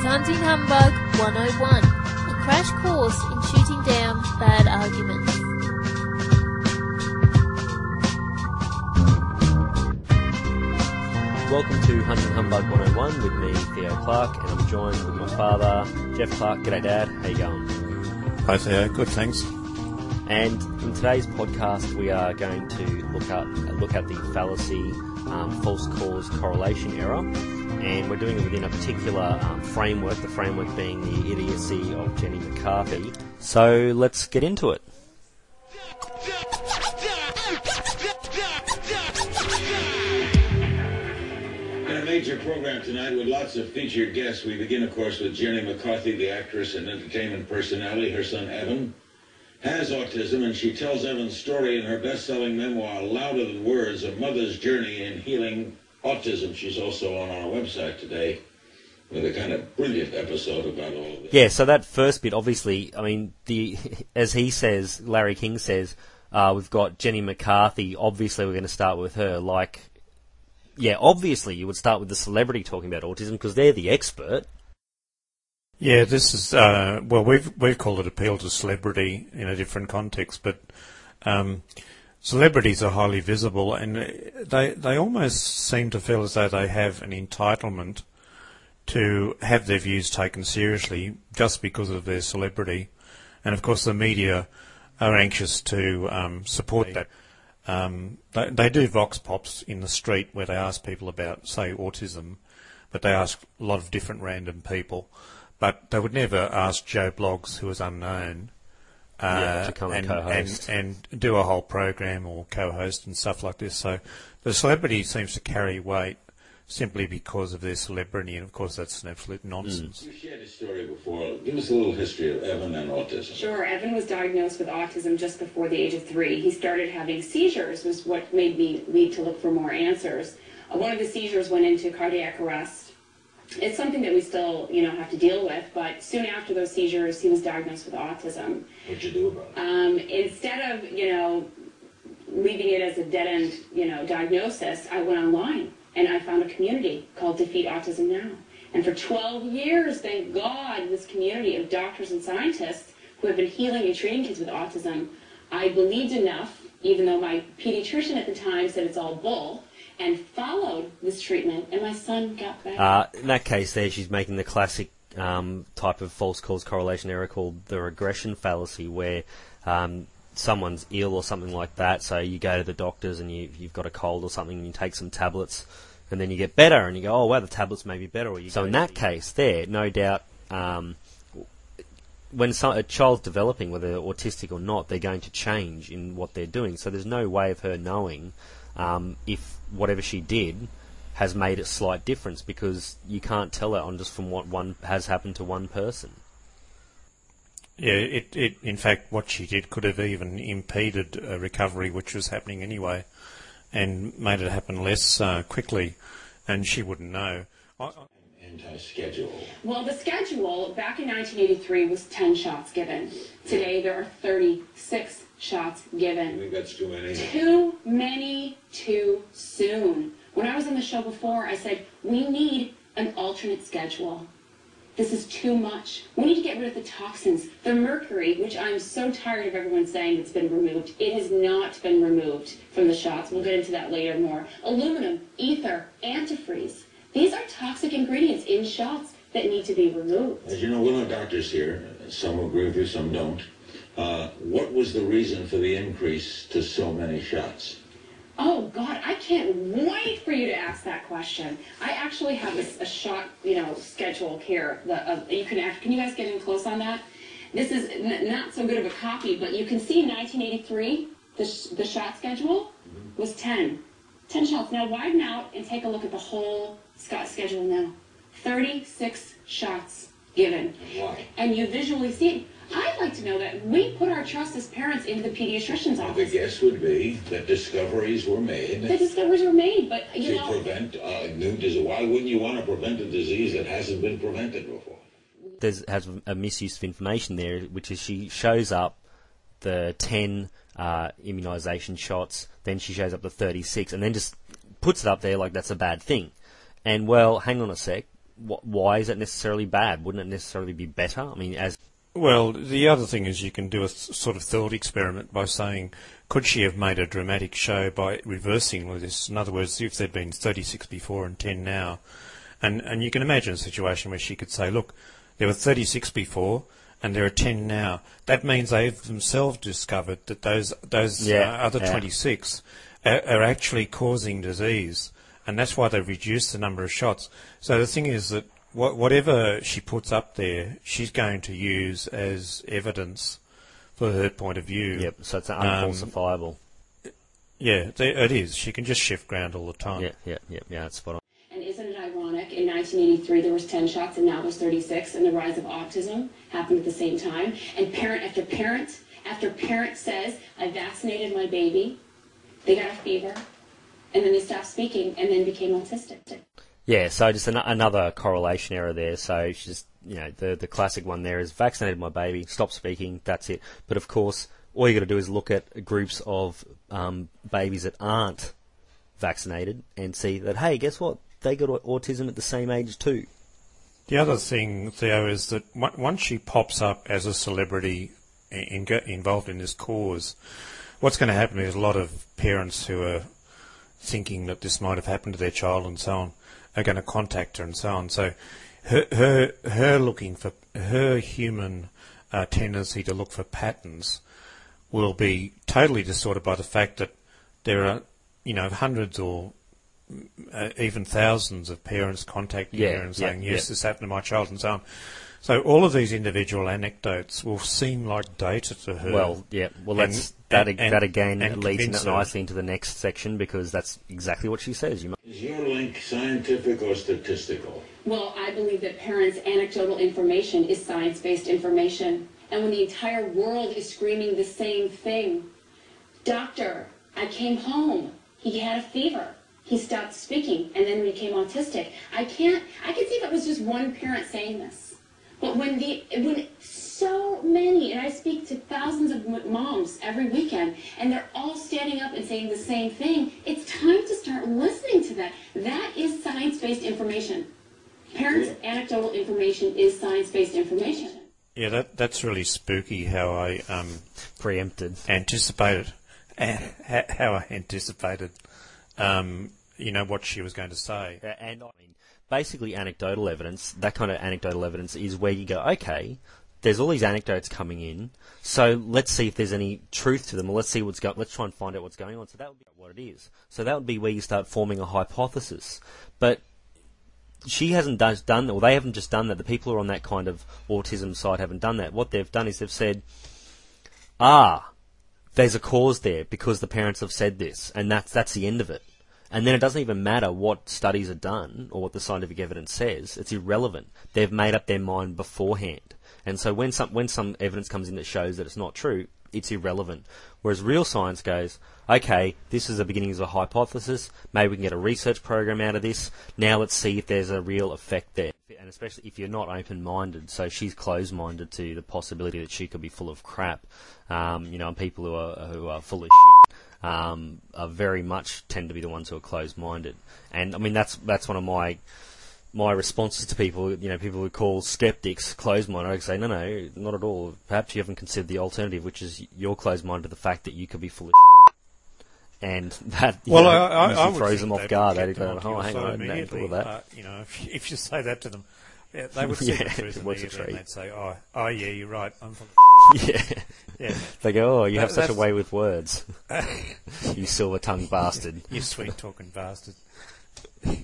Hunting Humbug 101, a crash course in shooting down bad arguments. Welcome to Hunting Humbug 101 with me, Theo Clark, and I'm joined with my father, Jeff Clark. G'day, Dad. How you going? Hi, Theo. Good, thanks. And in today's podcast, we are going to look at the fallacy, false cause correlation error, and we're doing it within a particular framework, the framework being the idiocy of Jenny McCarthy. So let's get into it. Major program tonight with lots of featured guests. We begin, of course, with Jenny McCarthy, the actress and entertainment personality. Her son, Evan, has autism, and she tells Evan's story in her best-selling memoir, Louder Than Words, A Mother's Journey in Healing Autism. She's also on our website today with a kind of brilliant episode about all of this. Yeah, so that first bit, obviously, I mean, as he says, Larry King says, we've got Jenny McCarthy. Obviously, we're going to start with her, yeah, obviously you would start with the celebrity talking about autism because they're the expert. Yeah, this is we've called it appeal to celebrity in a different context, but celebrities are highly visible, and they almost seem to feel as though they have an entitlement to have their views taken seriously just because of their celebrity, and of course the media are anxious to support that. They do vox pops in the street where they ask people about, say, autism, but they ask a lot of different random people. But they would never ask Joe Bloggs, who is unknown, to come and co-host. And do a whole program or co-host and stuff like this. So the celebrity seems to carry weight simply because of their celebrity, and of course that's an absolute nonsense. You shared a story before. Give us a little history of Evan and autism. Sure. Evan was diagnosed with autism just before the age of 3. He started having seizures, was what made me lead to look for more answers. One of the seizures went into cardiac arrest. It's something that we still, have to deal with, but soon after those seizures, he was diagnosed with autism. What'd you do about it? Instead of, leaving it as a dead-end, diagnosis, I went online. And I found a community called Defeat Autism Now. And for 12 years, thank God, this community of doctors and scientists who have been healing and treating kids with autism, I believed enough, even though my pediatrician at the time said it's all bull, and followed this treatment, and my son got better. In that case there, she's making the classic type of false cause correlation error called the regression fallacy, where someone's ill or something like that, so you go to the doctors and you've got a cold or something and you take some tablets and then you get better and you go, oh wow, the tablets may be better. Or so in that case there, no doubt, when a child's developing, whether they're autistic or not, they're going to change in what they're doing. So there's no way of her knowing if whatever she did has made a slight difference, because you can't tell it on just from what one has happened to one person. Yeah, it in fact, what she did could have even impeded a recovery, which was happening anyway, and made it happen less quickly, and she wouldn't know. Anti-schedule. Well, the schedule back in 1983 was 10 shots given. Today there are 36 shots given. I think that's too many. Too many, too soon. When I was on the show before, I said, we need an alternate schedule. This is too much. We need to get rid of the toxins. The mercury, which I'm so tired of everyone saying it's been removed. It has not been removed from the shots. We'll get into that later more. Aluminum, ether, antifreeze. These are toxic ingredients in shots that need to be removed. As you know, we're not doctors here. Some agree with you, some don't. What was the reason for the increase to so many shots? Oh, God, I can't wait for you to ask that question. I actually have a shot, schedule here. Can you guys get in close on that? This is not so good of a copy, but you can see in 1983, the shot schedule was 10. 10 shots. Now widen out and take a look at the whole schedule now. 36 shots given. Why? And you visually see it. I'd like to know that we put our trust as parents into the pediatrician's office. The guess would be that discoveries were made. The discoveries were made, but to prevent new disease. Why wouldn't you want to prevent a disease that hasn't been prevented before? Has a misuse of information there, which is she shows up the 10 immunisation shots, then she shows up the 36, and then just puts it up there like that's a bad thing. And, well, hang on a sec. why is it necessarily bad? Wouldn't it necessarily be better? I mean, Well, the other thing is you can do a sort of thought experiment by saying, could she have made a dramatic show by reversing all this? In other words, if there'd been 36 before and 10 now, and you can imagine a situation where she could say, look, there were 36 before and there are 10 now. That means they've themselves discovered that those other 26 are actually causing disease, and that's why they've reduced the number of shots. So the thing is that whatever she puts up there, she's going to use as evidence for her point of view. Yep, so it's unfalsifiable. Yeah, it is. She can just shift ground all the time. Yeah, that's spot on. And isn't it ironic, in 1983 there was 10 shots and now there's 36, and the rise of autism happened at the same time, and parent after parent says, I vaccinated my baby, they got a fever, and then they stopped speaking and then became autistic. Yeah, so just another correlation error there. So she's just, the classic one there is vaccinated my baby, stop speaking, that's it. But of course, all you got to do is look at groups of babies that aren't vaccinated and see that, hey, guess what? They got autism at the same age too. The other thing, Theo, is that once she pops up as a celebrity involved in this cause, what's going to happen is a lot of parents who are thinking that this might have happened to their child and so on are going to contact her and so on. So her looking for her human tendency to look for patterns will be totally distorted by the fact that there are, hundreds or even thousands of parents contacting her and saying, yes, this happened to my child and so on. So all of these individual anecdotes will seem like data to her. Well, that again leads nicely into the next section, because that's exactly what she says. Is your link scientific or statistical? Well, I believe that parents' anecdotal information is science-based information. And when the entire world is screaming the same thing, doctor, I came home, he had a fever, he stopped speaking, and then became autistic. I can see if it was just one parent saying this. But when so many, and I speak to thousands of moms every weekend, and they're all standing up and saying the same thing, it's time to start listening to that. That is science-based information. Parents' anecdotal information is science-based information. Yeah, that's really spooky how I preempted. Anticipated. How I anticipated, what she was going to say. And I mean, basically anecdotal evidence, that kind of anecdotal evidence is where you go, okay, there's all these anecdotes coming in, so let's see if there's any truth to them, or let's try and find out what's going on. So that would be what it is. So that would be where you start forming a hypothesis. But she hasn't done, or they haven't just done that. The people who are on that kind of autism side haven't done that. What they've done is they've said, there's a cause there because the parents have said this, and that's the end of it. And then it doesn't even matter what studies are done or what the scientific evidence says. It's irrelevant. They've made up their mind beforehand. And so when some evidence comes in that shows that it's not true, it's irrelevant. Whereas real science goes, okay, this is the beginnings of a hypothesis. Maybe we can get a research program out of this. Now let's see if there's a real effect there. And especially if you're not open-minded. So she's closed-minded to the possibility that she could be full of crap. And people who are full of shit. Are very much tend to be the ones who are closed-minded, and I mean that's one of my responses to people. People who call skeptics closed-minded. I say no, not at all. Perhaps you haven't considered the alternative, which is you're closed-minded to the fact that you could be full of shit, and that I throws them off guard. They go, hang on, that. If you say that to them, they would see the truth immediately, and they'd say, oh yeah, you're right, I'm full of shit. Yeah. They go, oh, you have such a way with words. You silver-tongued bastard. You sweet-talking bastard. Yeah.